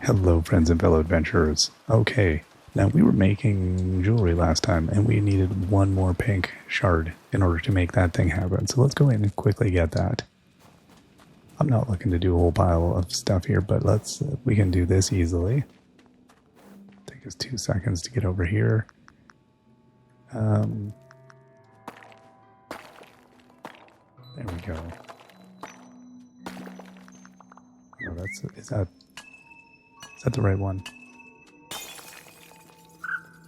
Hello, friends and fellow adventurers. Okay, now we were making jewelry last time, and we needed one more pink shard in order to make that thing happen. So let's go in and quickly get that. I'm not looking to do a whole pile of stuff here, but we can do this easily. Take us 2 seconds to get over here. There we go. Oh, is that the right one? I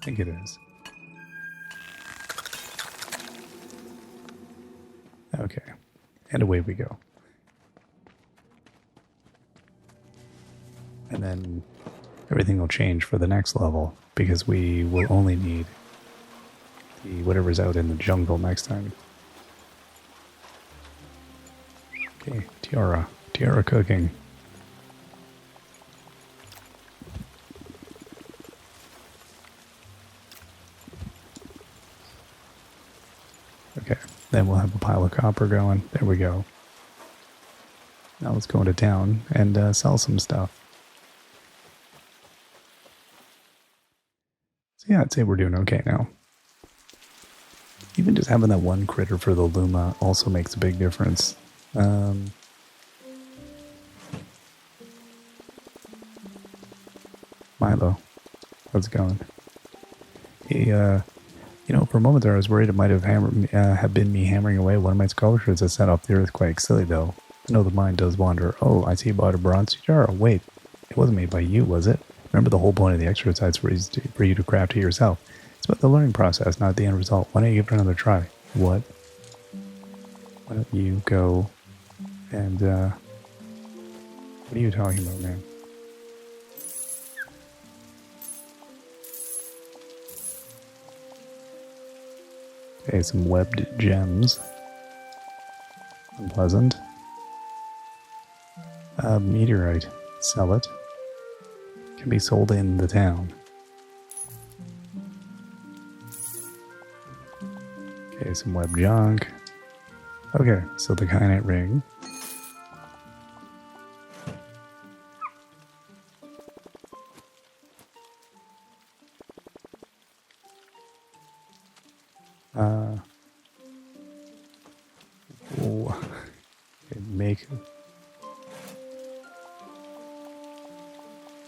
think it is. Okay, and away we go. And then everything will change for the next level because we will only need the whatever's out in the jungle next time. Okay, tiara cooking. Okay, then we'll have a pile of copper going. There we go. Now let's go into town and sell some stuff. So yeah, I'd say we're doing okay now. Even just having that one critter for the Luma also makes a big difference. Milo, how's it going? He, for a moment there I was worried it might have been me hammering away one of my sculptures that set off the earthquake. Silly though. I know the mind does wander. Oh, I see you bought a bronze jar. Wait, it wasn't made by you, was it? Remember, the whole point of the exercise was for you to craft it yourself. It's about the learning process, not the end result. Why don't you give it another try? What? Why don't you go and, what are you talking about, man? Okay, some webbed gems. Unpleasant. Meteorite. Sell it. Can be sold in the town. Okay, some web junk. Okay, so the kyanite ring.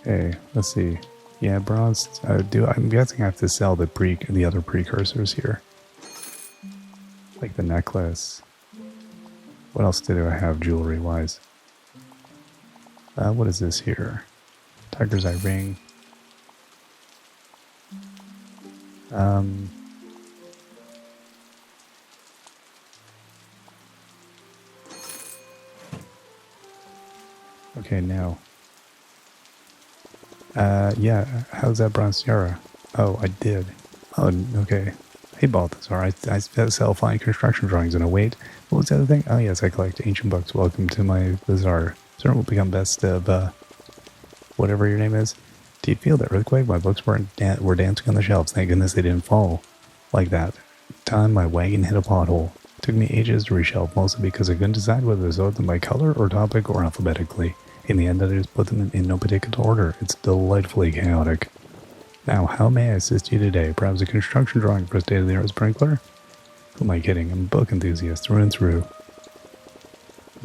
Okay, let's see. Yeah, bronze. I'm guessing I have to sell the other precursors here, like the necklace. What else do I have jewelry wise? What is this here? Tiger's eye ring. Okay, now. Yeah, how's that bronze tiara? Oh, I did. Oh, okay. Hey, Balthazar, I sell fine construction drawings and await. What was the other thing? Oh, yes, I collect ancient books. Welcome to my bazaar. Soon will become best of, whatever your name is. Do you feel the earthquake? My books were dancing on the shelves. Thank goodness they didn't fall like that. Time my wagon hit a pothole. It took me ages to reshelve, mostly because I couldn't decide whether to sort them by color or topic or alphabetically. In the end, I just put them in no particular order. It's delightfully chaotic. Now, how may I assist you today? Perhaps a construction drawing for a state-of-the-art sprinkler? Who am I kidding? I'm a book enthusiast through and through.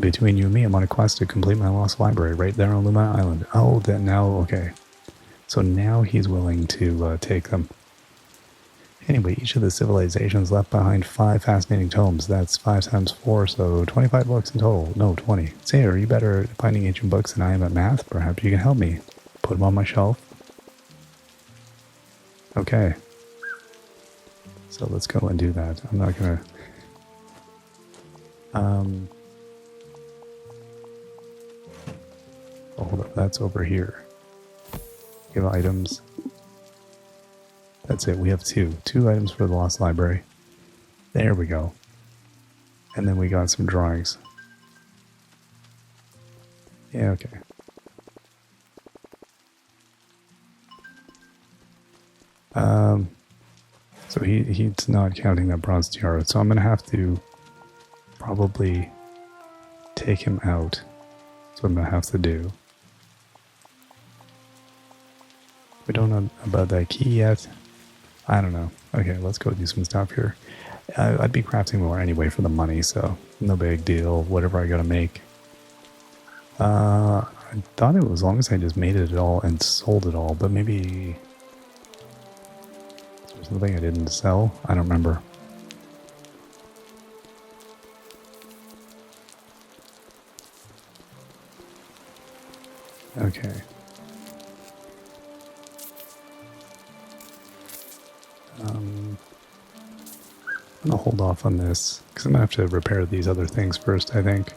Between you and me, I'm on a quest to complete my lost library right there on Luma Island. Oh, that now, okay. So now he's willing to take them. Anyway, each of the civilizations left behind 5 fascinating tomes. That's 5 times 4, so 25 books in total. No, 20. Say, are you better at finding ancient books than I am at math? Perhaps you can help me. Put them on my shelf. Okay. So let's go and do that. I'm not gonna... Oh, hold up, that's over here. Give items. That's it, we have 2 items for the lost library. There we go. And then we got some drawings. Yeah, okay. So he's not counting that bronze tiara, so I'm gonna have to probably take him out. That's what I'm gonna have to do. We don't know about that key yet. I don't know. Okay, let's go do some stuff here. I'd be crafting more anyway for the money, so no big deal. Whatever I gotta make. I thought it was as long as I just made it all and sold it all, but maybe there's something I didn't sell. I don't remember. Okay. I'm gonna hold off on this because I'm gonna have to repair these other things first, I think.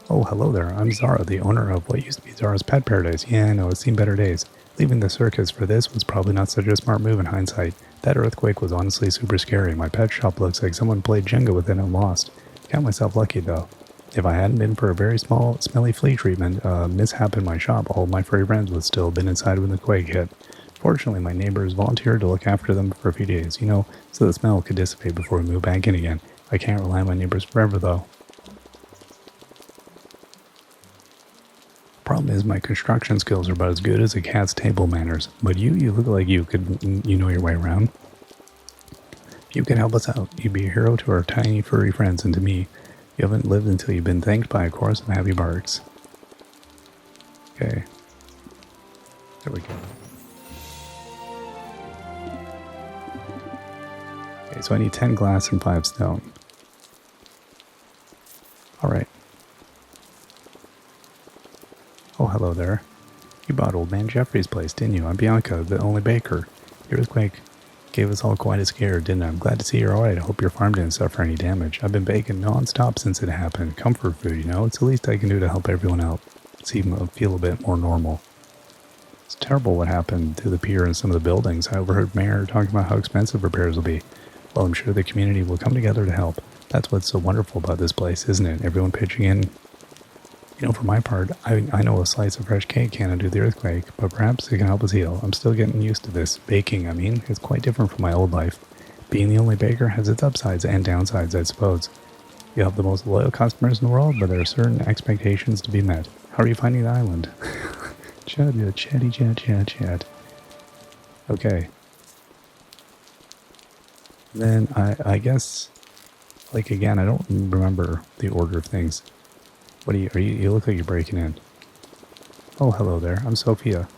Oh, hello there. I'm Zara, the owner of what used to be Zara's Pet Paradise. Yeah, I know, it's seen better days. Leaving the circus for this was probably not such a smart move in hindsight. That earthquake was honestly super scary. My pet shop looks like someone played Jenga with it and lost. Count myself lucky, though. If I hadn't been for a very small, smelly flea treatment mishap in my shop, all of my furry friends would still have been inside when the quake hit. Fortunately, my neighbors volunteered to look after them for a few days, so the smell could dissipate before we move back in again. I can't rely on my neighbors forever, though. Problem is, my construction skills are about as good as a cat's table manners. But you look like you know your way around. You can help us out. You'd be a hero to our tiny furry friends and to me. You haven't lived until you've been thanked by a chorus of happy barks. Okay. There we go. Okay, so I need 10 glass and 5 stone. Alright. Oh, hello there. You bought old man Jeffrey's place, didn't you? I'm Bianca, the only baker. The earthquake gave us all quite a scare, didn't it? I'm glad to see you're alright. I hope your farm didn't suffer any damage. I've been baking non-stop since it happened. Comfort food, It's the least I can do to help everyone out. Feel a bit more normal. It's terrible what happened to the pier and some of the buildings. I overheard Mayor talking about how expensive repairs will be. Well, I'm sure the community will come together to help. That's what's so wonderful about this place, isn't it? Everyone pitching in. For my part, I know a slice of fresh cake can undo the earthquake, but perhaps it can help us heal. I'm still getting used to this. Baking, it's quite different from my old life. Being the only baker has its upsides and downsides, I suppose. You have the most loyal customers in the world, but there are certain expectations to be met. How are you finding the island? Chat. Okay. Then I guess, again, I don't remember the order of things. What you look like you're breaking in. Oh, hello there. I'm Sophia.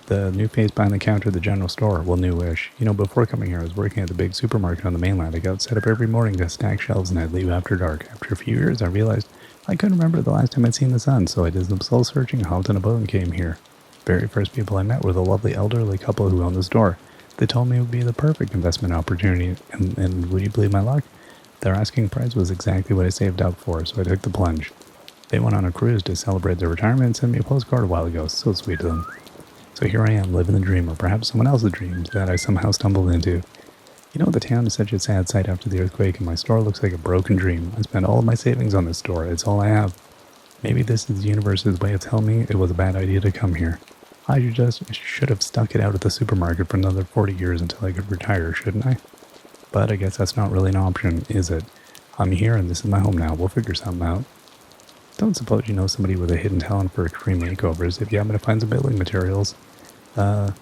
The new face behind the counter at the general store. Well, newish. Before coming here, I was working at the big supermarket on the mainland. I got set up every morning to stack shelves and I'd leave after dark. After a few years, I realized I couldn't remember the last time I'd seen the sun, so I did some soul searching, hopped on a boat and came here. Very first people I met were the lovely elderly couple who owned the store. They told me it would be the perfect investment opportunity, and would you believe my luck? Their asking price was exactly what I saved up for, so I took the plunge. They went on a cruise to celebrate their retirement and sent me a postcard a while ago. So sweet of them. So here I am, living the dream, or perhaps someone else's dreams that I somehow stumbled into. The town is such a sad sight after the earthquake, and my store looks like a broken dream. I spent all of my savings on this store. It's all I have. Maybe this is the universe's way of telling me it was a bad idea to come here. I should have stuck it out at the supermarket for another 40 years until I could retire, shouldn't I? But I guess that's not really an option, is it? I'm here and this is my home now. We'll figure something out. Don't suppose you know somebody with a hidden talent for extreme makeovers. If you happen to find some building materials. Okay.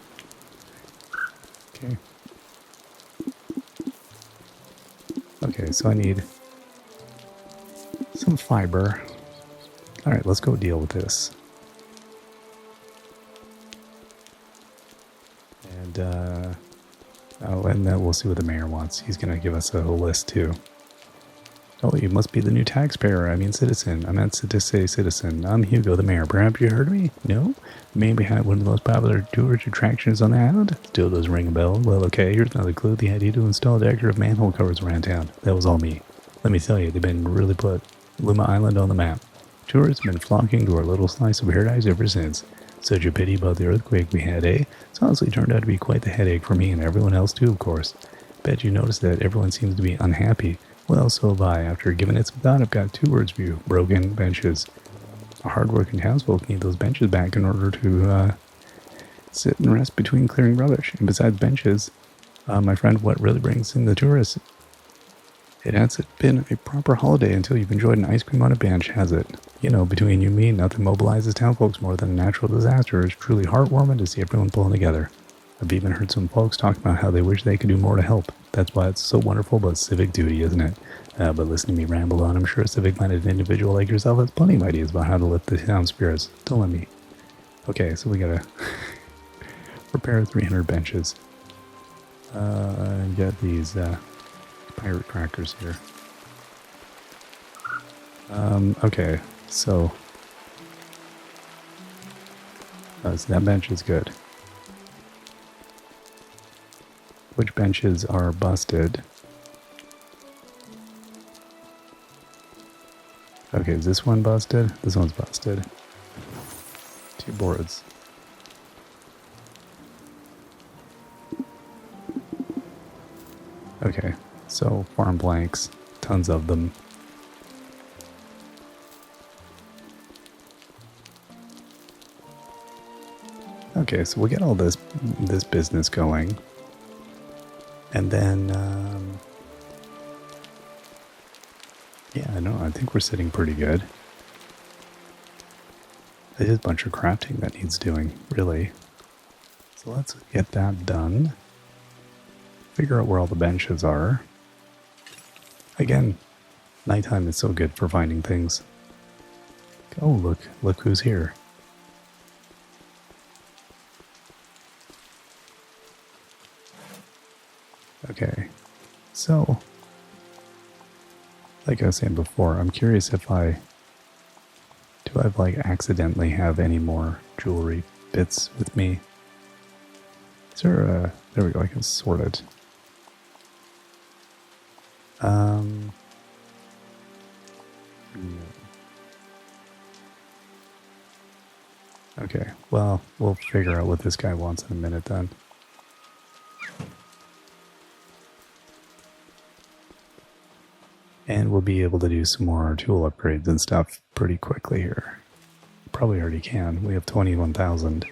Okay, so I need some fiber. Alright, let's go deal with this. And, and then we'll see what the mayor wants. He's gonna give us a whole list, too. Oh, you must be the new citizen. I meant to say citizen. I'm Hugo, the mayor. Perhaps you heard of me? No? Maybe had one of the most popular tourist attractions on the island? Still doesn't ring a bell. Well, okay, here's another clue. The idea to install decorative manhole covers around town. That was all me. Let me tell you, they've been really put Luma Island on the map. Tourists have been flocking to our little slice of paradise ever since. Such a pity about the earthquake we had, eh? It's honestly turned out to be quite the headache for me and everyone else too, of course. Bet you noticed that everyone seems to be unhappy. Well, so have I. After giving it some thought, I've got 2 words for you. Broken benches. Our hard-working townsfolk need those benches back in order to sit and rest between clearing rubbish. And besides benches, my friend, what really brings in the tourists It hasn't been a proper holiday until you've enjoyed an ice cream on a bench, has it? You know, between you and me, nothing mobilizes townfolks more than a natural disaster. It's truly heartwarming to see everyone pulling together. I've even heard some folks talk about how they wish they could do more to help. That's why it's so wonderful about civic duty, isn't it? But listen to me ramble on. I'm sure a civic-minded individual like yourself has plenty of ideas about how to lift the town spirits. Don't let me. Okay, so we gotta repair 300 benches. And get these pirate crackers here. Okay, so that bench is good. Which benches are busted? Okay, is this one busted? This one's busted. 2 boards. Okay, so farm blanks, tons of them. Okay, so we'll get all this business going. And then, yeah, I think we're sitting pretty good. There's a bunch of crafting that needs doing, really. So let's get that done. Figure out where all the benches are. Again, nighttime is so good for finding things. Oh, look who's here. Okay, so, like I was saying before, I'm curious if do I like accidentally have any more jewelry bits with me? Is there there we go, I can sort it. No. Okay, well, we'll figure out what this guy wants in a minute then. And we'll be able to do some more tool upgrades and stuff pretty quickly here. Probably already can. We have 21,000.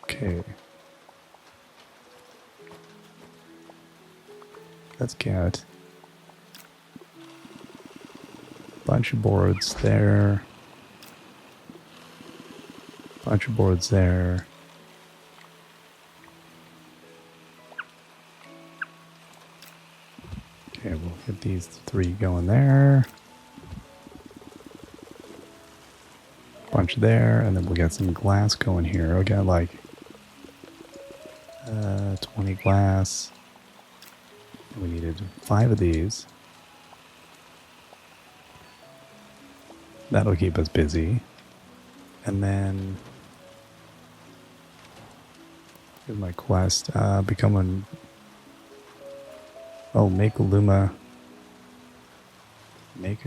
Okay. Let's get a bunch of boards there. Bunch of boards there. Okay, we'll get these 3 going there. Bunch there, and then we'll get some glass going here. We got like 20 glass. We needed 5 of these. That'll keep us busy. And then here's my quest. Make Luma. Make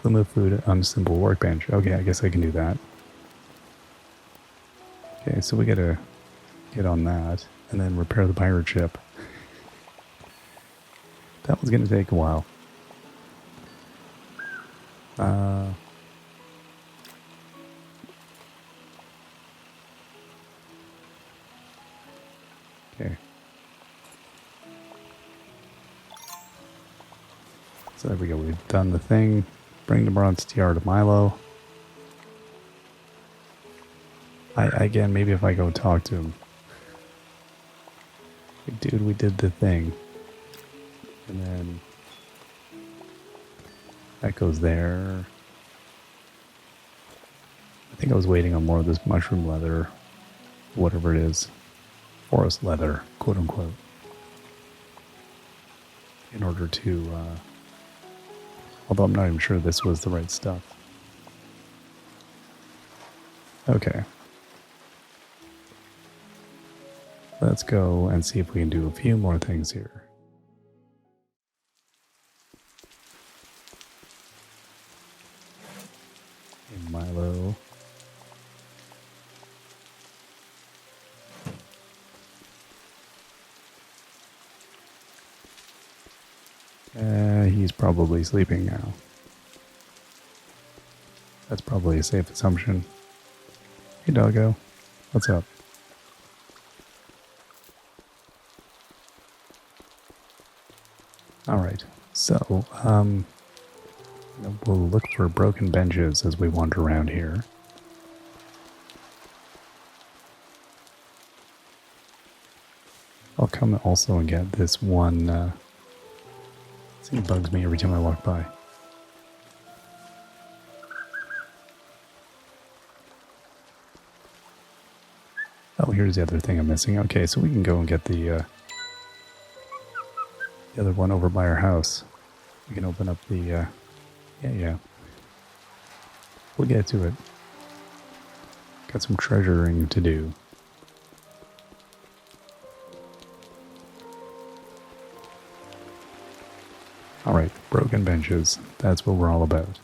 Luma food on a simple workbench. Okay, I guess I can do that. Okay, so we gotta get on that and then repair the pirate ship. That one's gonna take a while. Okay. So there we go, we've done the thing. Bring the bronze tiara to Milo. Again, maybe if I go talk to him. Like, dude, we did the thing. And then that goes there. I think I was waiting on more of this mushroom leather, whatever it is. Forest leather, quote unquote. In order to, although I'm not even sure this was the right stuff. Okay. Let's go and see if we can do a few more things here. And Milo. He's probably sleeping now. That's probably a safe assumption. Hey, doggo. What's up? So, we'll look for broken benches as we wander around here. I'll come also and get this one. This thing bugs me every time I walk by. Oh, here's the other thing I'm missing. Okay, so we can go and get the other one over by our house. We can open up the, yeah. We'll get to it. Got some treasuring to do. Alright, broken benches. That's what we're all about.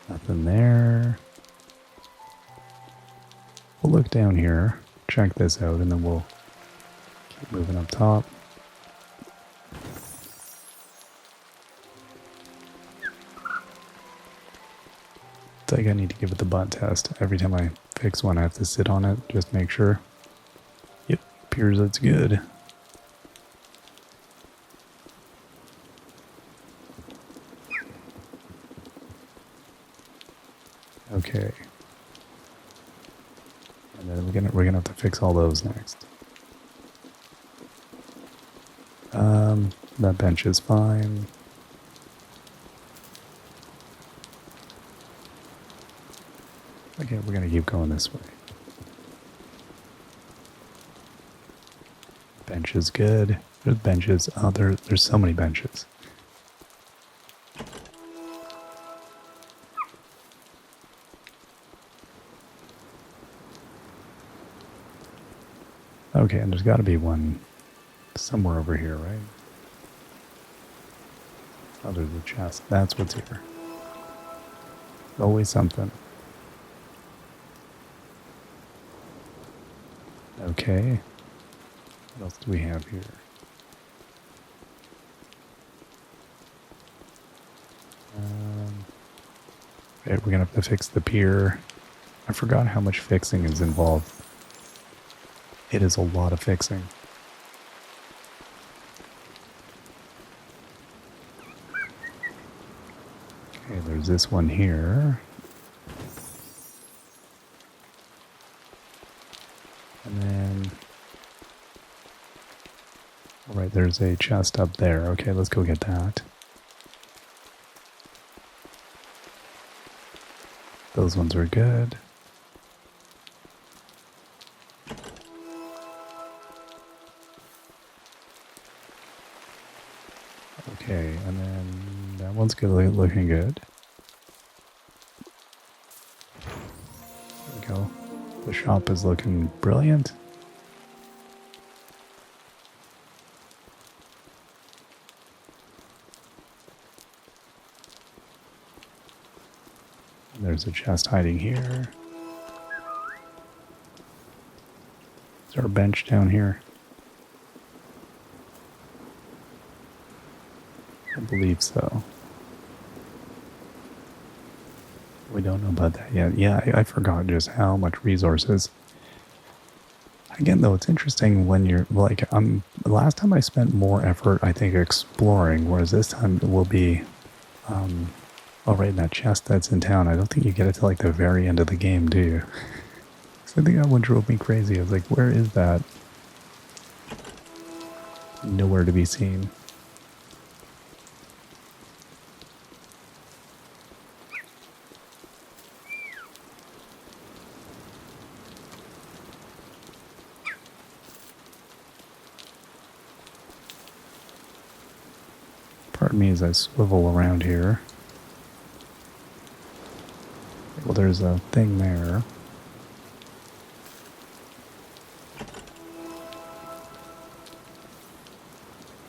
Nothing there. We'll look down here, check this out, and then we'll keep moving up top. It's like I need to give it the butt test. Every time I fix one, I have to sit on it, just make sure. Yep, appears it's good. Okay. And then we're gonna have to fix all those next. That bench is fine. Okay, we're gonna keep going this way. Bench is good. There's benches. Oh, there's so many benches. Okay, and there's got to be one somewhere over here, right? Oh, there's a chest. That's what's here. Always something. Okay. What else do we have here? Okay, we're going to have to fix the pier. I forgot how much fixing is involved. It is a lot of fixing. Okay, there's this one here. And then... Alright, there's a chest up there. Okay, let's go get that. Those ones are good. Okay, and then that one's good, looking good. There we go. The shop is looking brilliant. There's a chest hiding here. Is there a bench down here? I believe so. We don't know about that yet. Yeah, I forgot just how much resources. Again, though, it's interesting when you're like, the last time I spent more effort, I think, exploring, whereas this time it will be, right in that chest that's in town. I don't think you get it to like the very end of the game, do you? So I think that one drove me crazy. I was like, where is that? Nowhere to be seen. Pardon me as I swivel around here. Well, there's a thing there.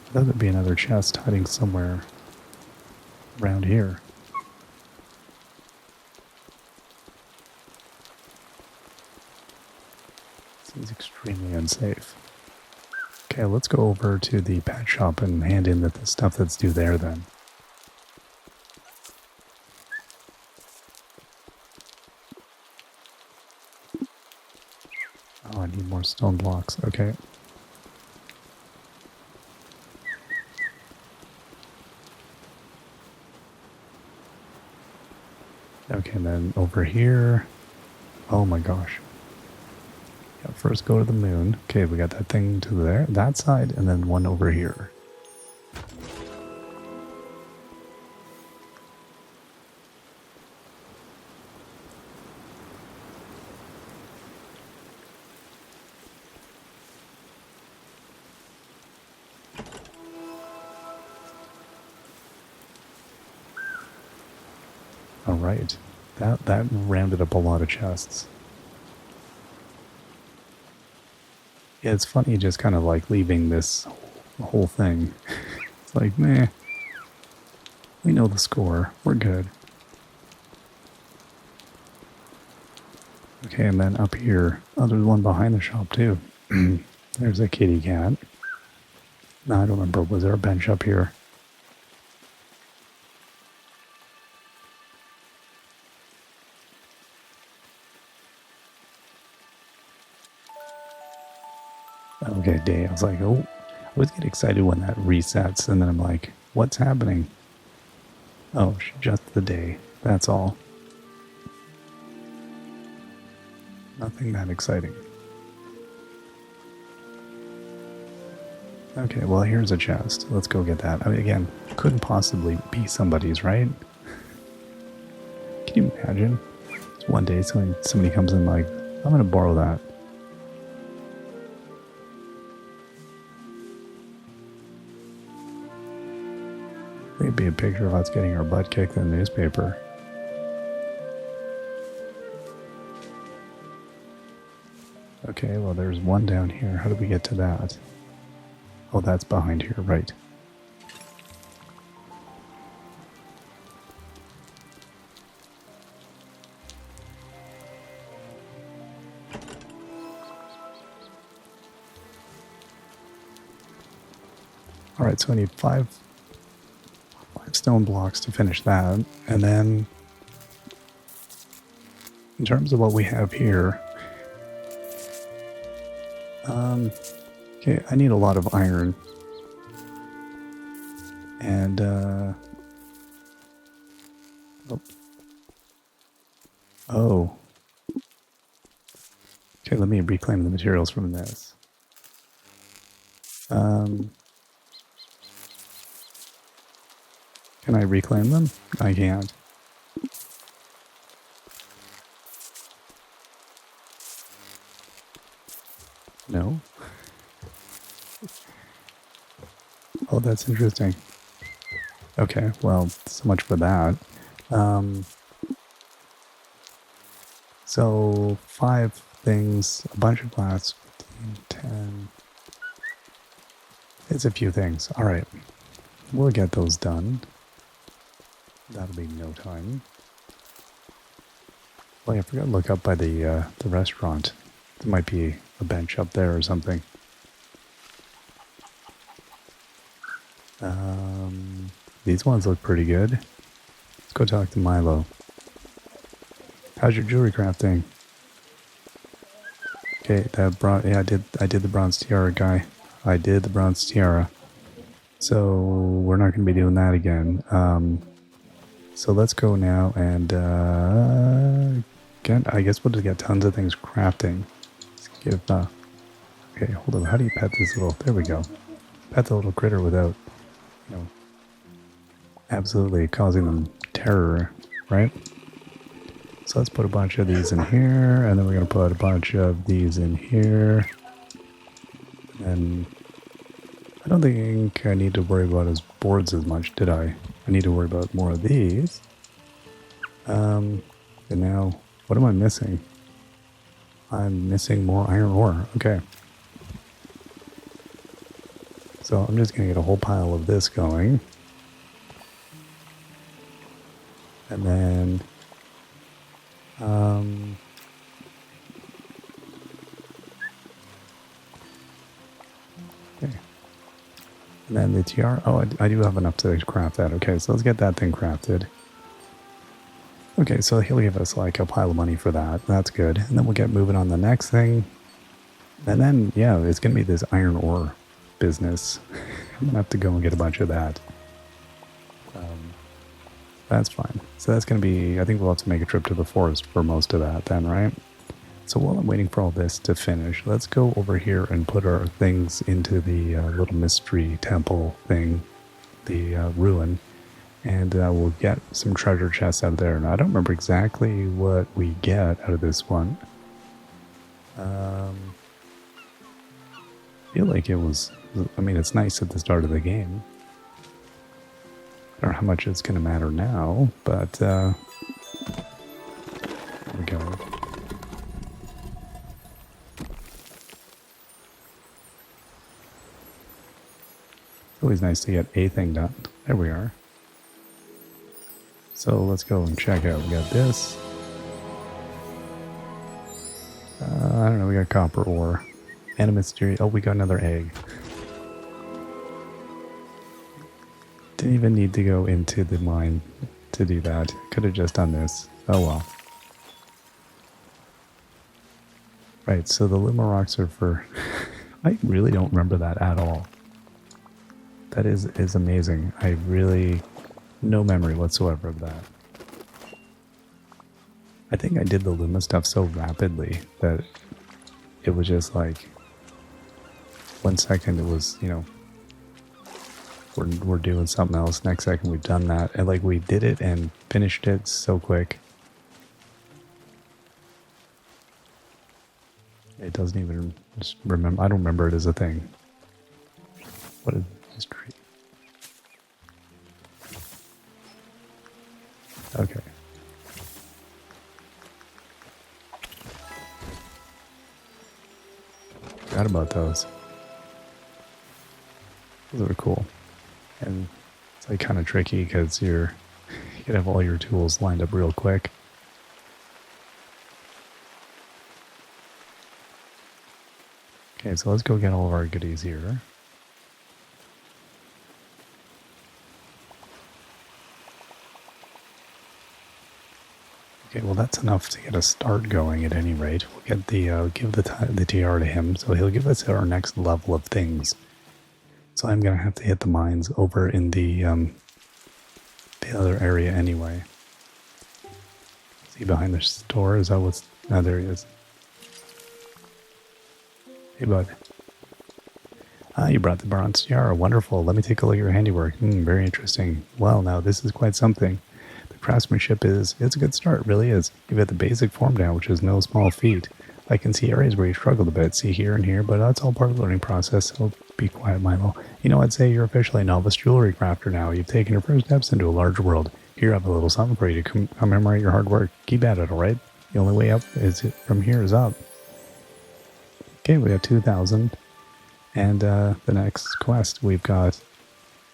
I thought there'd be another chest hiding somewhere around here. Seems extremely unsafe. Okay, let's go over to the pet shop and hand in the stuff that's due there then. Oh, I need more stone blocks. Okay. Okay, and then over here. Oh my gosh. Yeah, first go to the moon. Okay, we got that thing to there, that side, and then one over here. All right, that rounded up a lot of chests. Yeah, it's funny just kind of like leaving this whole thing. It's like, meh, we know the score. We're good. Okay, and then up here, oh, there's one behind the shop too. There's a kitty cat. No, I don't remember. Was there a bench up here? Okay, day. I was like, oh, I always get excited when that resets, and then I'm like, what's happening? Oh, just the day. That's all. Nothing that exciting. Okay, well, here's a chest. Let's go get that. I mean, again, couldn't possibly be somebody's, right? Can you imagine? Just one day somebody comes in like, I'm going to borrow that. It'd be a picture of us getting our butt kicked in the newspaper. Okay, well, there's one down here. How do we get to that? Oh, that's behind here, right. Alright, so I need five stone blocks to finish that. And then, in terms of what we have here, okay, I need a lot of iron. And, oh. Okay, let me reclaim the materials from this. Can I reclaim them? I can't. No? Oh, that's interesting. Okay, well, so much for that. So, 5 things, a bunch of glass, 15, 10. It's a few things. Alright, we'll get those done. That'll be no time. Oh, yeah, I forgot to look up by the restaurant. There might be a bench up there or something. These ones look pretty good. Let's go talk to Milo. How's your jewelry crafting? Okay, yeah, I did the bronze tiara guy. I did the bronze tiara. So we're not going to be doing that again. So let's go now and I guess we'll just get tons of things crafting. Let's give okay, hold on. How do you pet this little? There we go. Pet the little critter without, absolutely causing them terror, right? So let's put a bunch of these in here, and then we're going to put a bunch of these in here. And I don't think I need to worry about his boards as much, did I? I need to worry about more of these. And now, what am I missing? I'm missing more iron ore. Okay. So I'm just going to get a whole pile of this going. And then... okay. And then the tiara. Oh, I do have enough to craft that. Okay, so let's get that thing crafted. Okay, so he'll give us like a pile of money for that. That's good. And then we'll get moving on the next thing. And then, yeah, it's going to be this iron ore business. I'm going to have to go and get a bunch of that. That's fine. So that's going to be, I think we'll have to make a trip to the forest for most of that then, right? So while I'm waiting for all this to finish, let's go over here and put our things into the little mystery temple thing, the ruin, and we'll get some treasure chests out of there. Now, I don't remember exactly what we get out of this one. I feel like it was, I mean, it's nice at the start of the game. I don't know how much it's going to matter now, but there we go. It's always nice to get a thing done. There we are. So let's go and check out. We got this. I don't know, we got copper ore. Animastery. Oh, we got another egg. Didn't even need to go into the mine to do that. Could have just done this. Oh well. Right, so the Luma rocks are for... I really don't remember that at all. That is amazing. I really... no memory whatsoever of that. I think I did the Luma stuff so rapidly that it was just like... 1 second it was, you know... We're doing something else. Next second we've done that. And like we did it and finished it so quick. It doesn't even just remember. I don't remember it as a thing. What is history? Okay. Forgot about those. Those are cool. And it's like kind of tricky because you can have all your tools lined up real quick. Okay, so let's go get all of our goodies here. Okay, well that's enough to get a start going at any rate. We'll get the give the TR to him, so he'll give us our next level of things. So I'm gonna have to hit the mines over in the other area anyway. Is he behind the store? Is that what's... Oh, there he is. Hey, bud. Ah, you brought the bronze tiara. Wonderful. Let me take a look at your handiwork. Very interesting. Well, now, this is quite something. The craftsmanship it's a good start, really is. You've got the basic form down, which is no small feat. I can see areas where you struggled a bit, see here and here, but that's all part of the learning process, so be quiet, Milo. You know, I'd say you're officially a novice jewelry crafter now. You've taken your first steps into a larger world. Here, I have a little something for you to commemorate your hard work. Keep at it, alright? The only way up from here is up. Okay, we have 2,000. And the next quest, we've got...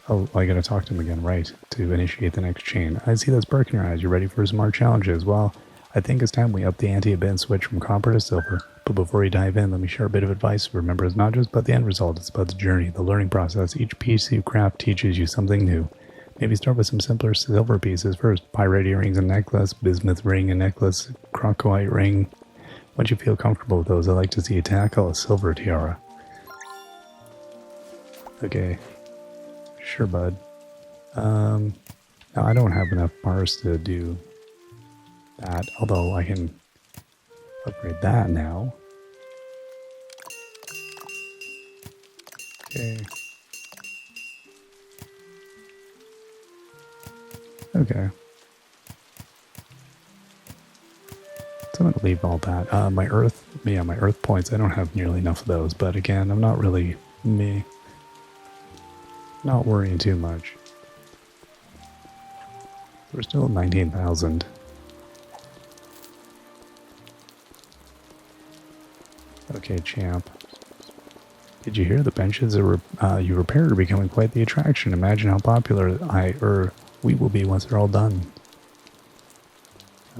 Oh, I gotta talk to him again, right, to initiate the next chain. I see that spark in your eyes. You ready for some more challenges? Well, I think it's time we up the ante a bit and switch from copper to silver. But before we dive in, let me share a bit of advice. Remember, it's not just about the end result, it's about the journey, the learning process. Each piece you craft teaches you something new. Maybe start with some simpler silver pieces first. Pyrite earrings and necklace, bismuth ring and necklace, crocoite ring. Once you feel comfortable with those, I'd like to see you tackle a silver tiara. Okay. Sure, bud. Now I don't have enough bars to do that, although I can upgrade that now. Okay. Okay. So I'm gonna leave all that. My earth points, I don't have nearly enough of those, but again, I'm not really not worrying too much. We're still at 19,000. Okay, champ. Did you hear the benches you repaired are becoming quite the attraction? Imagine how popular we will be once they're all done.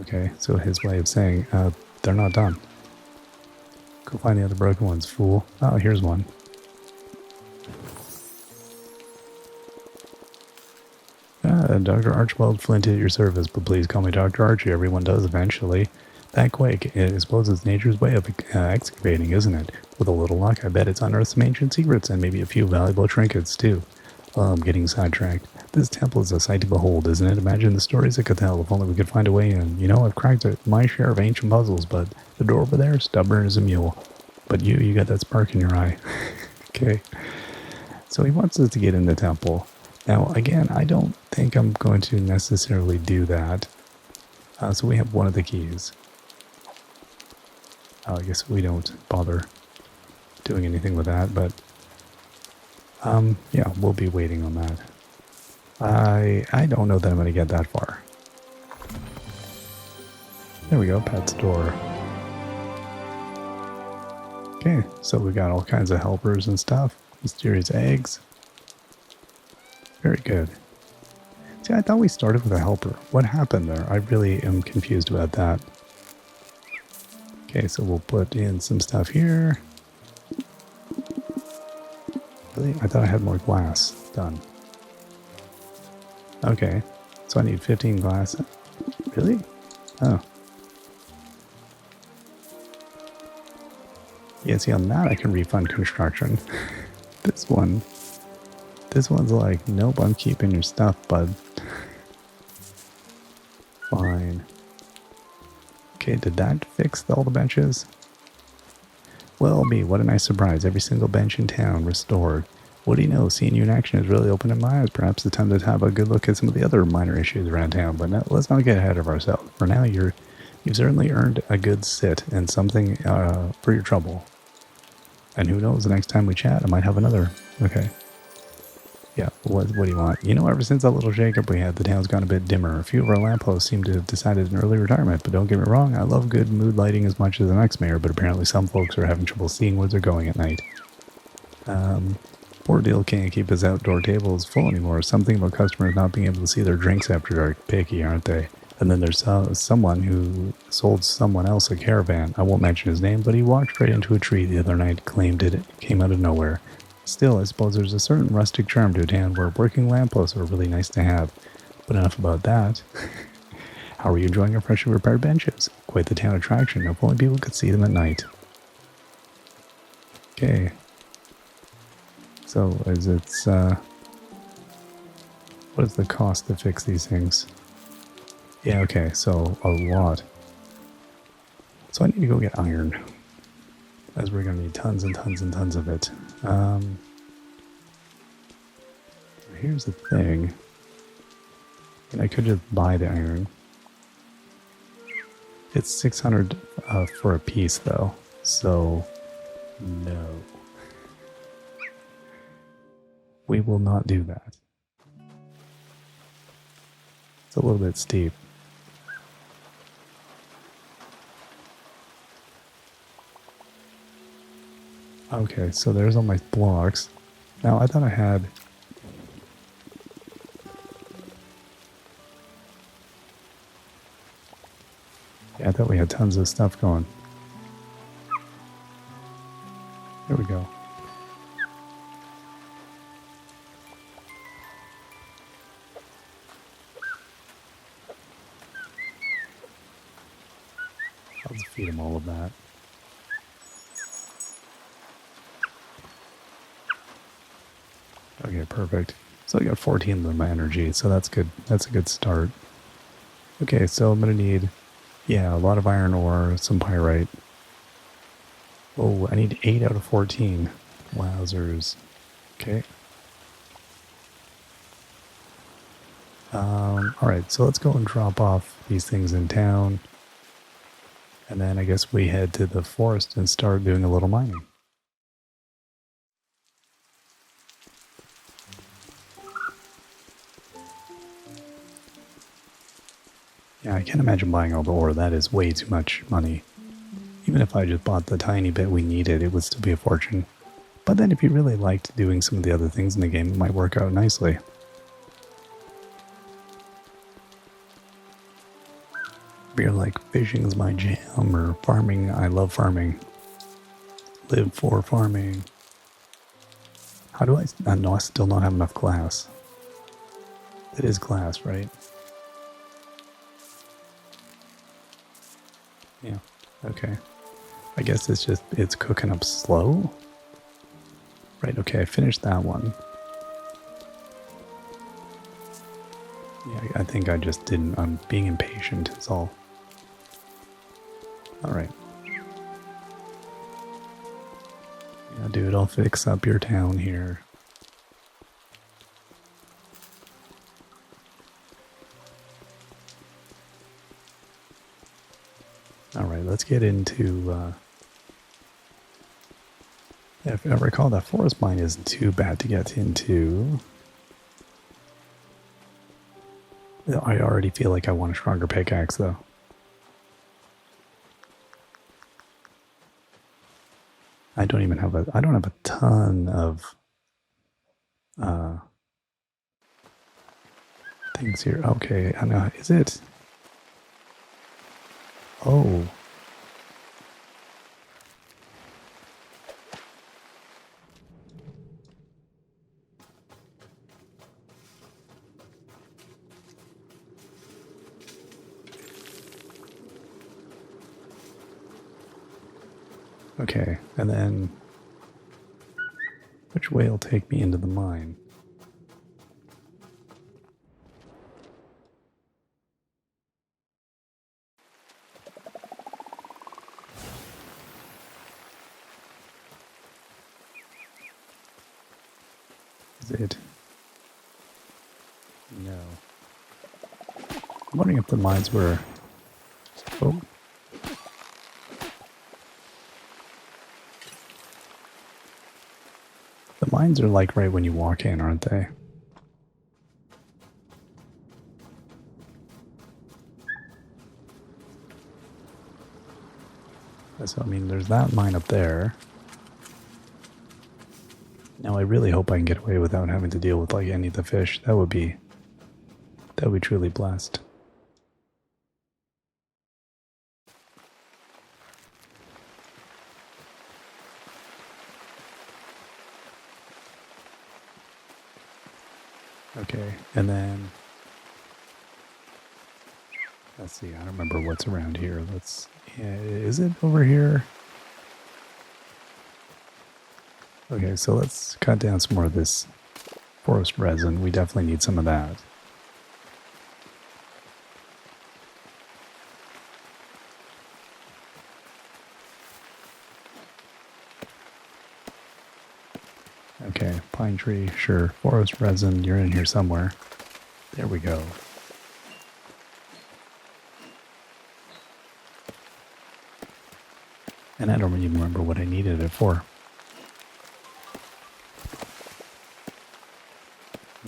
Okay, so his way of saying, they're not done. Go find the other broken ones, fool. Oh, here's one. Dr. Archibald Flint at your service, but please call me Dr. Archie. Everyone does eventually. That quake, I suppose it's nature's way of excavating, isn't it? With a little luck, I bet it's unearthed some ancient secrets and maybe a few valuable trinkets, too. Well, I'm getting sidetracked. This temple is a sight to behold, isn't it? Imagine the stories it could tell if only we could find a way in. You know, I've cracked my share of ancient puzzles, but the door over there, stubborn as a mule. But you got that spark in your eye. Okay. So he wants us to get in the temple. Now, again, I don't think I'm going to necessarily do that. So we have one of the keys. I guess we don't bother doing anything with that, but yeah, we'll be waiting on that. I don't know that I'm going to get that far. There we go, pet's door. Okay, so we got all kinds of helpers and stuff. Mysterious eggs. Very good. See, I thought we started with a helper. What happened there? I really am confused about that. Okay, so we'll put in some stuff here. Really? I thought I had more glass. Done. Okay, so I need 15 glass. Really? Oh. Yeah, see, on that I can refund construction. This one's like, nope, I'm keeping your stuff, bud. Fine. Okay, did that fix all the benches? Well, me, what a nice surprise. Every single bench in town restored. What do you know? Seeing you in action has really opened my eyes. Perhaps it's time to have a good look at some of the other minor issues around town, but let's not get ahead of ourselves. For now, you've certainly earned a good sit and something for your trouble. And who knows, the next time we chat, I might have another. Okay. Yeah, what do you want? You know, ever since that little shakeup we had, the town's gone a bit dimmer. A few of our lampposts seem to have decided an early retirement, but don't get me wrong, I love good mood lighting as much as the next mayor, but apparently some folks are having trouble seeing where they're going at night. Poor deal can't keep his outdoor tables full anymore. Something about customers not being able to see their drinks after dark. Picky, aren't they? And then there's someone who sold someone else a caravan. I won't mention his name, but he walked right into a tree the other night, claimed it came out of nowhere. Still, I suppose there's a certain rustic charm to a town where working lampposts are really nice to have. But enough about that. How are you enjoying your freshly repaired benches? Quite the town attraction, if only people could see them at night. Okay. So, what is the cost to fix these things? Yeah, okay, so a lot. So I need to go get iron, as we're going to need tons and tons and tons of it. Here's the thing. And I could just buy the iron. It's 600 for a piece, though, so no. We will not do that. It's a little bit steep. Okay, so there's all my blocks. Now, I thought I had... Yeah, I thought we had tons of stuff going. There we go. I'll just feed him all of that. Okay, perfect. So I got 14 of my energy, so that's good. That's a good start. Okay, so I'm going to need, yeah, a lot of iron ore, some pyrite. Oh, I need 8 out of 14. Wowzers. Okay. Alright, so let's go and drop off these things in town. And then I guess we head to the forest and start doing a little mining. Yeah, I can't imagine buying all the ore. That is way too much money. Even if I just bought the tiny bit we needed, it would still be a fortune. But then if you really liked doing some of the other things in the game, it might work out nicely. If you're like, fishing is my jam, or farming, I love farming. Live for farming. How do I... no, I still don't have enough glass. It is glass, right? Yeah, okay. I guess it's cooking up slow? Right, okay, I finished that one. I think I just didn't. I'm being impatient is all. Alright. Yeah, dude, I'll fix up your town here. Alright, let's get into... if I recall, that forest mine isn't too bad to get into. I already feel like I want a stronger pickaxe, though. I don't even have a... I don't have a ton of... things here. Okay, I know. Is it? Oh. Okay, and then... which way will take me into the mine? Is it? No. I'm wondering if the mines were... Oh. The mines are like right when you walk in, aren't they? So, I mean, there's that mine up there. Now, I really hope I can get away without having to deal with, like, any of the fish. That would be truly blessed. Okay, and then... let's see, I don't remember what's around here. Let's... yeah, is it over here? Okay, so let's cut down some more of this forest resin. We definitely need some of that. Okay, pine tree, sure. Forest resin, you're in here somewhere. There we go. And I don't even remember what I needed it for.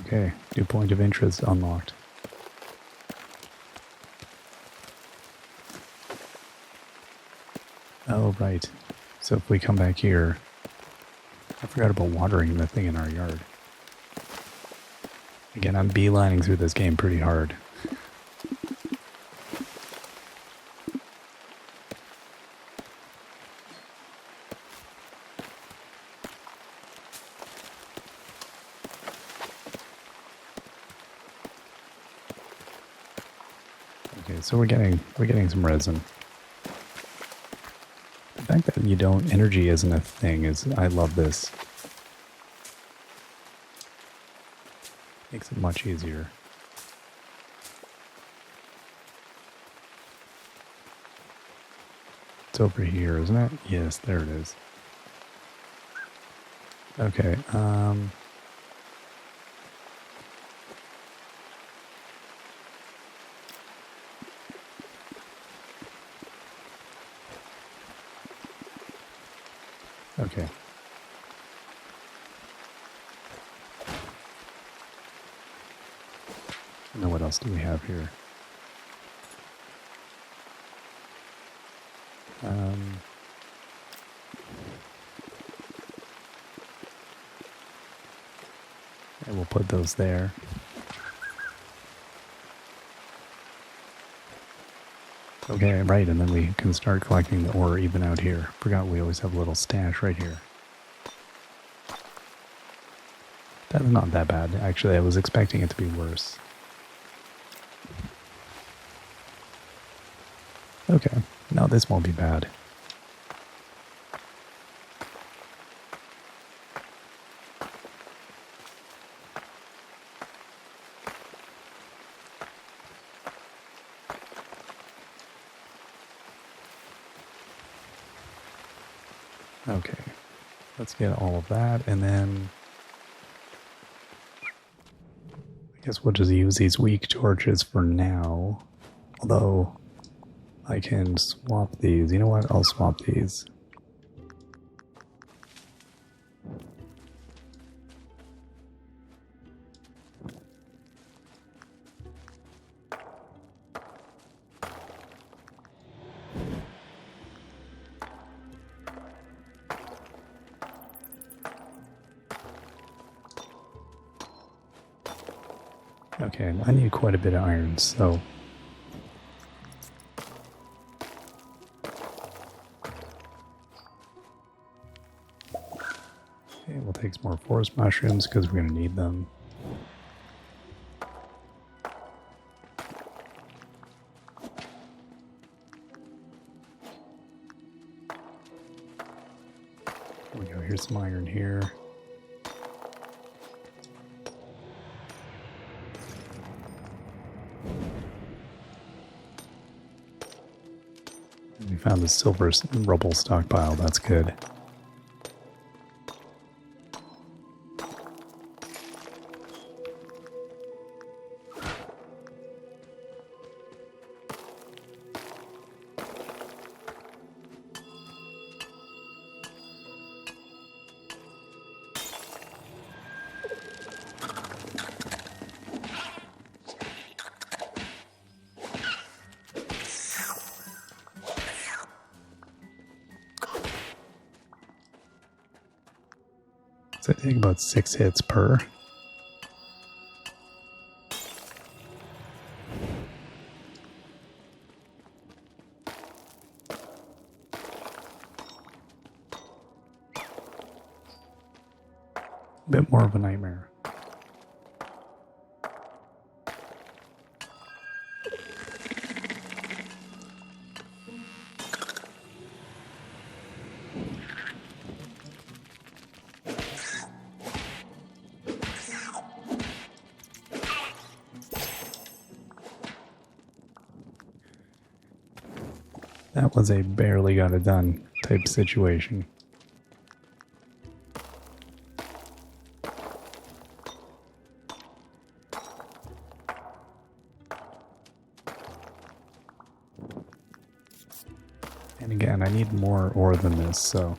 Okay, new point of interest unlocked. Oh, right. So if we come back here... I forgot about watering the thing in our yard. Again, I'm beelining through this game pretty hard. Okay, so we're getting some resin. The fact that you don't... energy isn't a thing is... I love this. Makes it much easier. It's over here, isn't it? Yes, there it is. Okay, okay. Now what else do we have here? And we'll put those there. Okay, right, and then we can start collecting the ore even out here. Forgot we always have a little stash right here. That's not that bad. Actually, I was expecting it to be worse. Okay, no, this won't be bad. Okay, let's get all of that, and then I guess we'll just use these weak torches for now. Although I can swap these. You know what? I'll swap these. Okay, I need quite a bit of iron, so... Okay, we'll take some more forest mushrooms because we're going to need them. There we go, here's some iron here. We found the silver rubble stockpile, that's good. So I take about 6 hits per. A bit more of a nightmare. That was a barely got it done type situation. And again, I need more ore than this, so...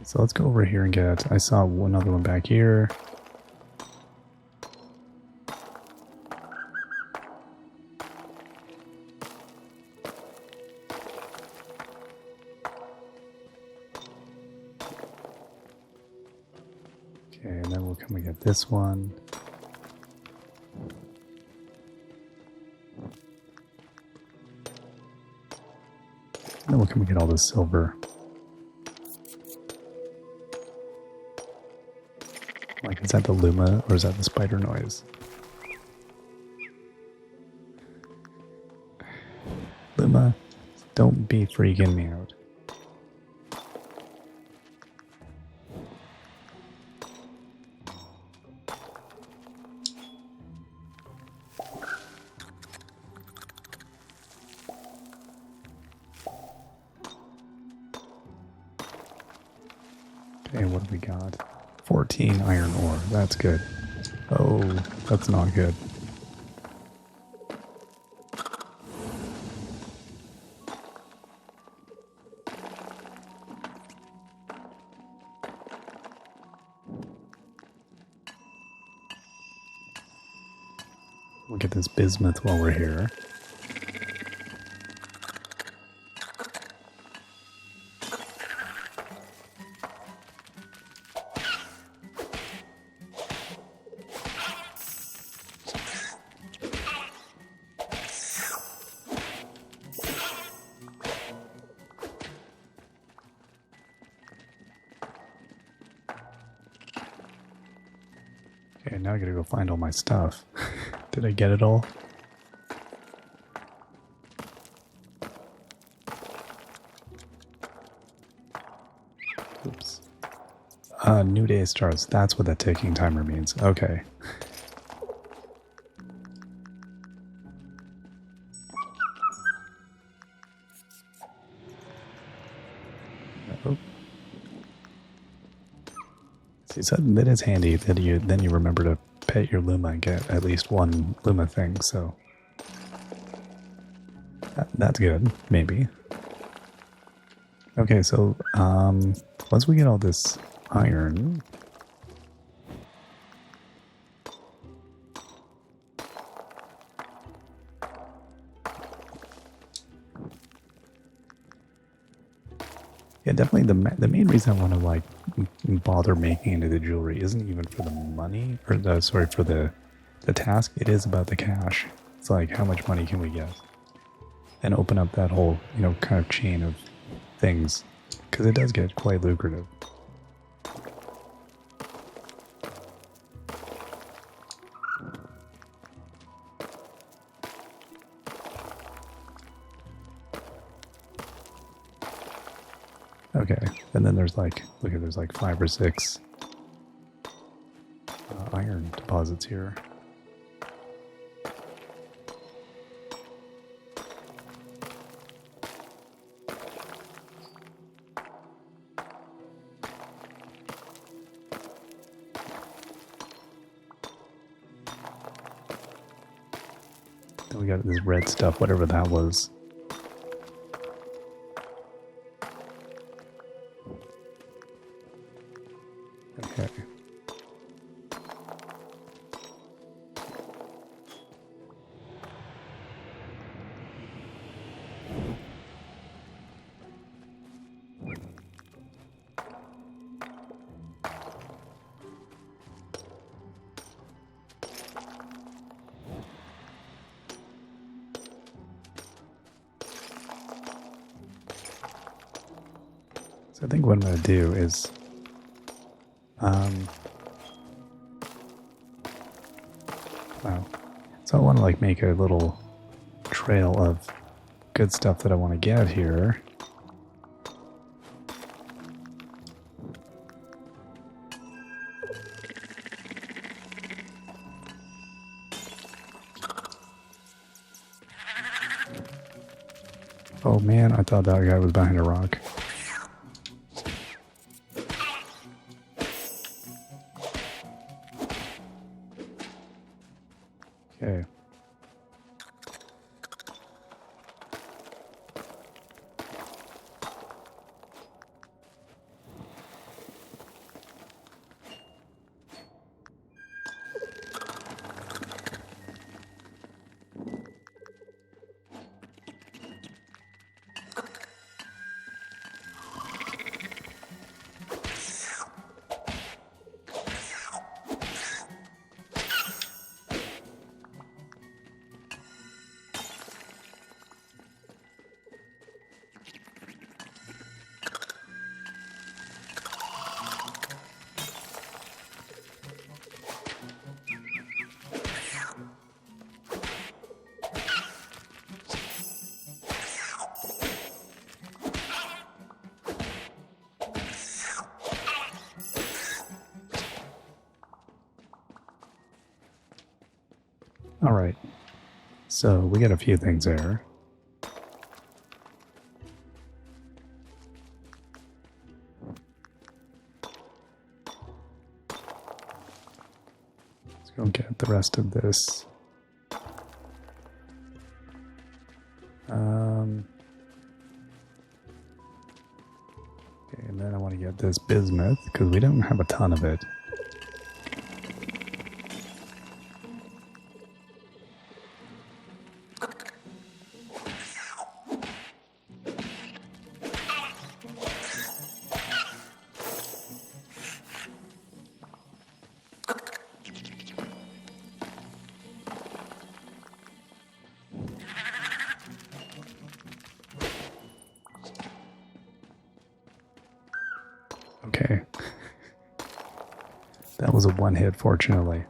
So let's go over here and get... I saw another one back here. Okay, and then we'll come and get this one. And then we'll come and get all this silver. Like, is that the Luma or is that the spider noise? Luma, don't be freaking me out. Okay, what do we got? 14 iron ore. That's good. Oh, that's not good. We'll get this bismuth while we're here. Okay, now I gotta go find all my stuff. Did I get it all? New day starts. That's what that ticking timer means. Okay. Oh. See, so that is handy that then you remember to pet your Luma and get at least one Luma thing, so that's good, maybe. Okay, so once we get all this iron, yeah, definitely the main reason I want to like bother making into the jewelry isn't even for the money or the sorry for the task. It is about the cash. It's like how much money can we get, and open up that whole kind of chain of things because it does get quite lucrative. Okay, and then there's like, look at, there's like 5 or 6 iron deposits here. Then we got this red stuff, whatever that was. Okay. So I think what I'm going to do is wow. So I want to like make a little trail of good stuff that I want to get here. Oh man, I thought that guy was behind a rock. Okay. All right. So we got a few things there. Let's go get the rest of this. Okay, and then I want to get this bismuth because we don't have a ton of it. Okay. That was a one hit, fortunately.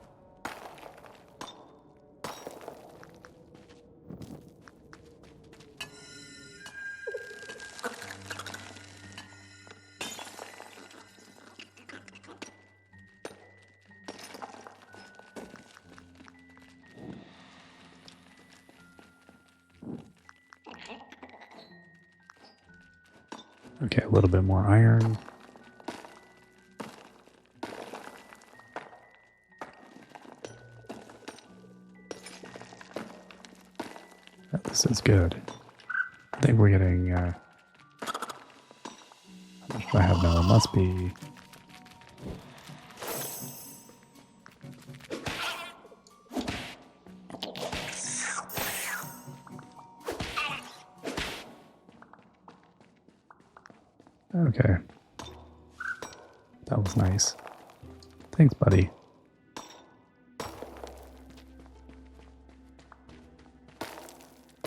Okay, a little bit more iron. This is good. I think we're getting, how much do I have now? It must be... Okay. That was nice. Thanks, buddy.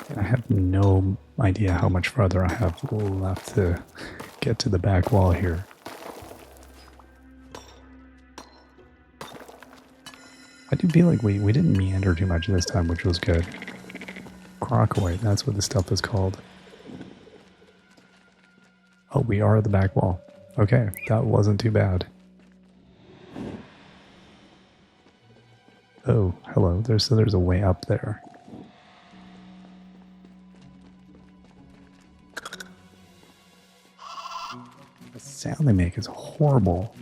And I have no idea how much farther I have left to get to the back wall here. I do feel like we didn't meander too much this time, which was good. Crockway, that's what the stuff is called. Oh, we are at the back wall. Okay, that wasn't too bad. Oh, hello. There's a way up there. The sound they make is horrible.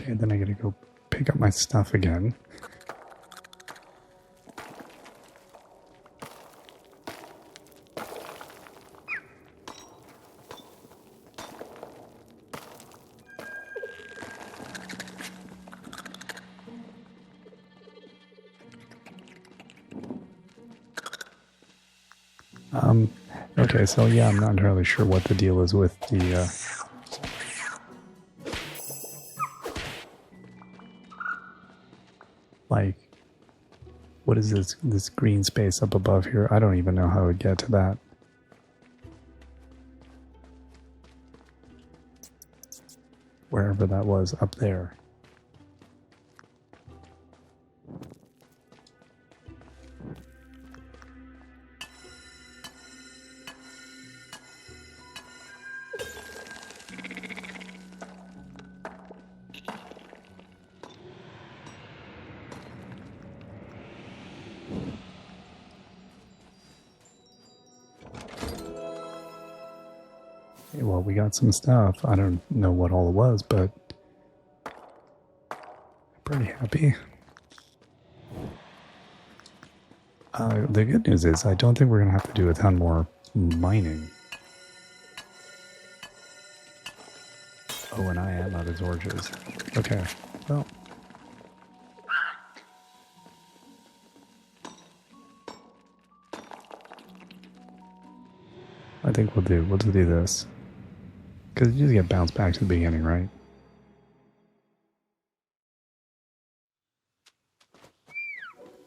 Okay, then I gotta go pick up my stuff again. Okay, so yeah, I'm not entirely sure what the deal is with the, like, what is this green space up above here? I don't even know how I would get to that. Wherever that was, up there. Okay, well, we got some stuff. I don't know what all it was, but I'm pretty happy. The good news is I don't think we're going to have to do a ton more mining. Oh, and I am out of torches. Okay, well. I think we'll do this. Because you just get bounced back to the beginning, right?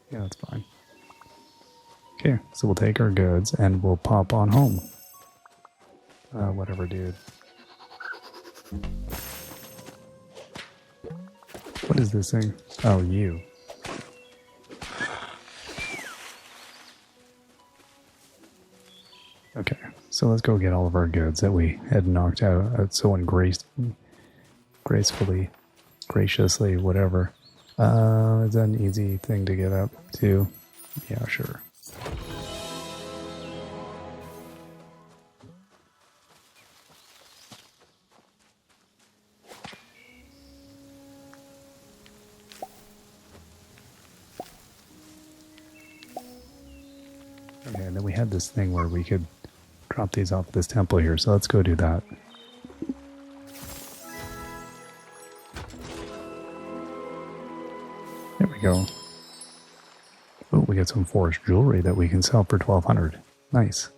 Yeah, that's fine. Okay, so we'll take our goods and we'll pop on home. Whatever, dude. What is this thing? Oh, you. Okay, so let's go get all of our goods that we had knocked out so gracefully, graciously, whatever. Is that an easy thing to get up to? Yeah, sure. Okay, and then we had this thing where we could drop these off at this temple here, so let's go do that. There we go. Oh, we got some forest jewelry that we can sell for 1,200. Nice.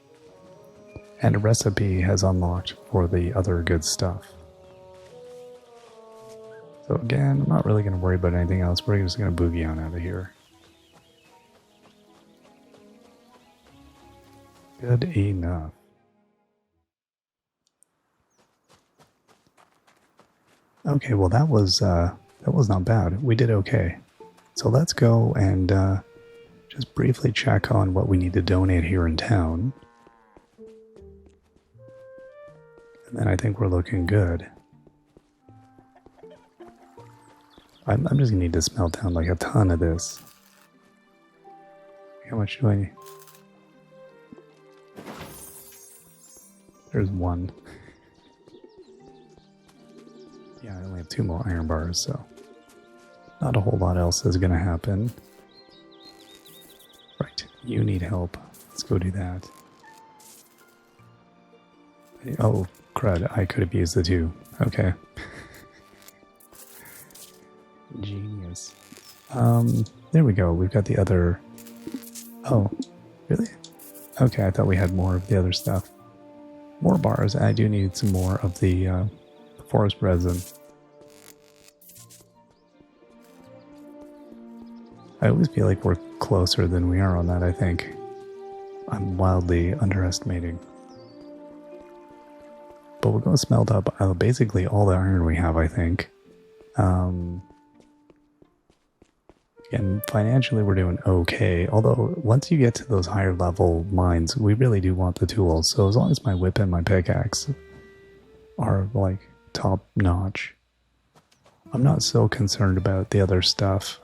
And a recipe has unlocked for the other good stuff. So again, I'm not really going to worry about anything else. We're just going to boogie on out of here. Good enough. Okay, well that was not bad. We did okay. So let's go and just briefly check on what we need to donate here in town. And then I think we're looking good. I'm just gonna need to smelt down like a ton of this. How much do I need? There's one. Yeah, I only have 2 more iron bars, so not a whole lot else is gonna happen. Right, you need help. Let's go do that. Oh, crud, I could have used the 2. Okay. Genius. There we go. We've got the other... Oh, really? Okay, I thought we had more of the other stuff. More bars. I do need some more of the forest resin. I always feel like we're closer than we are on that, I think. I'm wildly underestimating. But we're going to smelt up basically all the iron we have, I think. Again, financially we're doing okay, although once you get to those higher level mines, we really do want the tools. So as long as my whip and my pickaxe are like top notch, I'm not so concerned about the other stuff.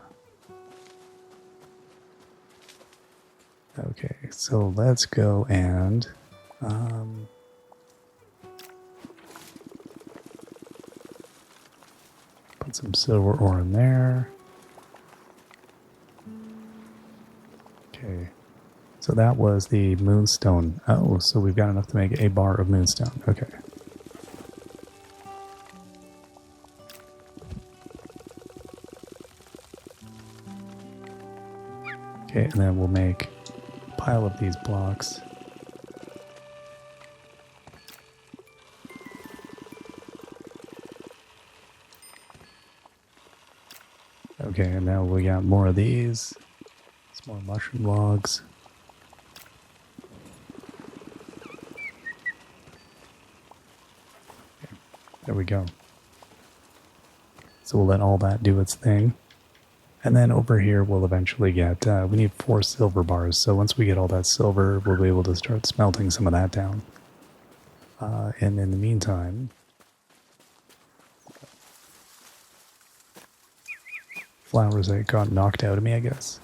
Okay, so let's go and put some silver ore in there. Okay, so that was the moonstone. Oh, so we've got enough to make a bar of moonstone. Okay. Okay, and then we'll make a pile of these blocks. Okay, and now we got more of these. Some more mushroom logs. Okay, there we go. So we'll let all that do its thing. And then over here we'll eventually get, we need 4 silver bars. So once we get all that silver, we'll be able to start smelting some of that down. And in the meantime, flowers that got knocked out of me, I guess.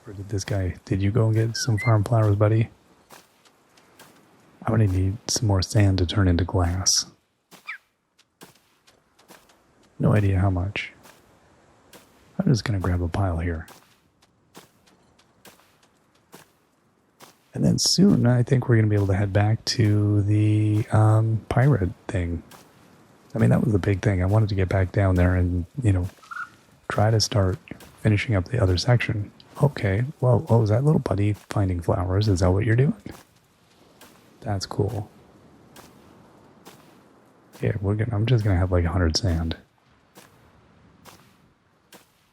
Or did this guy, did you go and get some farm flowers, buddy? I'm gonna need some more sand to turn into glass. No idea how much. I'm just gonna grab a pile here. And then soon I think we're gonna be able to head back to the pirate thing. I mean, that was the big thing. I wanted to get back down there and, you know, try to start finishing up the other section. Okay, well, oh, is that little buddy finding flowers? Is that what you're doing? That's cool. Yeah, I'm just gonna have like 100 sand.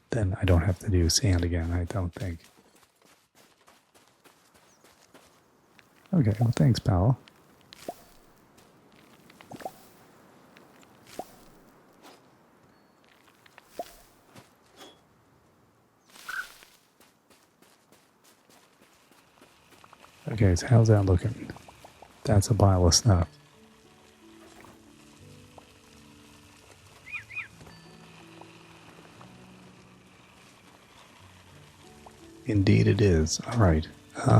Then I don't have to do sand again, I don't think. Okay, well thanks, pal. Okay, so how's that looking? That's a pile of stuff. Indeed it is. Alright. So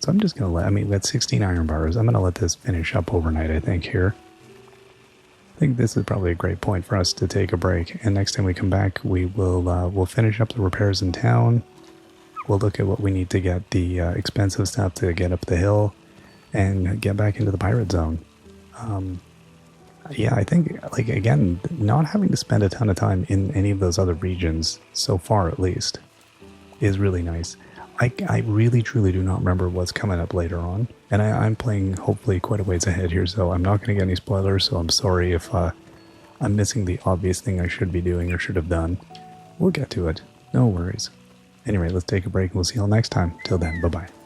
I'm just gonna we got 16 iron bars. I'm gonna let this finish up overnight, I think, here. I think this is probably a great point for us to take a break. And next time we come back, we will we'll finish up the repairs in town. We'll look at what we need to get the expensive stuff to get up the hill and get back into the pirate zone. Yeah, I think, like, again, not having to spend a ton of time in any of those other regions, so far at least, is really nice. I really, truly do not remember what's coming up later on. And I'm playing, hopefully, quite a ways ahead here, so I'm not going to get any spoilers, so I'm sorry if I'm missing the obvious thing I should be doing or should have done. We'll get to it. No worries. Anyway, let's take a break and we'll see you all next time. Till then, bye-bye.